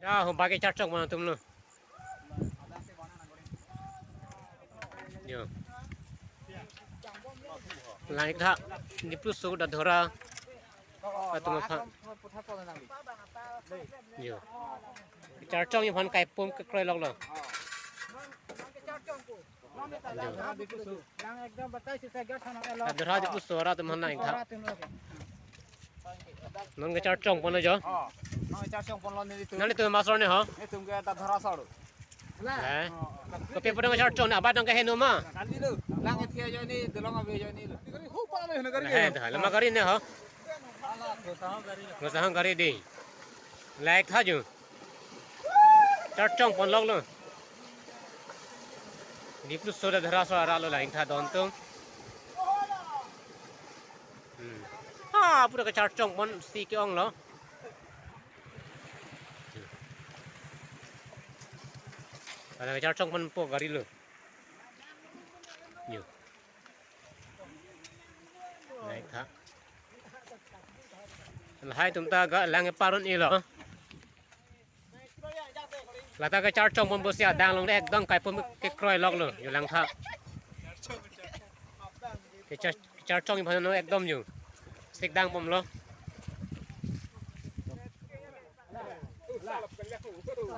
Ya, bagi cacok mana tuh lu? Yo. Lain tak di plus sudah dhora atau apa? Yo. Cacok yang pan kai pum ke kroy lok lo. Dhora di plus suara tuh mana yang tak? Non ke cacok pun aja. Nanti tuh masuk nih ha? Lah. Kopi pada macam cacok nak abad nang ke henu mah. Lama kari nih ha? Nggak kari di. Like aja. Cacok pun lok lo. Di plus sudah dhora suara lo lain tak dontung. Pura ke cacok pun si keong lo. Ada cacok pun po gari lo. Yo. Naik tak. Hai tumta ga lang parun ilo. Lata ke cacok pun bosia dang long ek dang kai pun ke kroy lok lo. Yo lang tak. Ke cacok yang pun ek dom yo. Sik dang pom lo.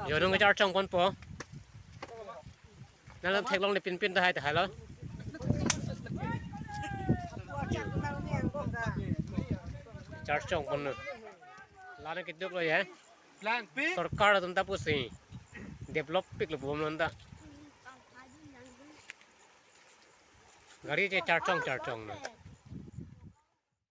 Yo dong ke cacok pun po. Nanti tek long di pin dah hai lo. Cacok pun. Lana kita lo ya. Sarkar tuh tak pusing. Develop pik lo belum nanda. Gari je cacok na.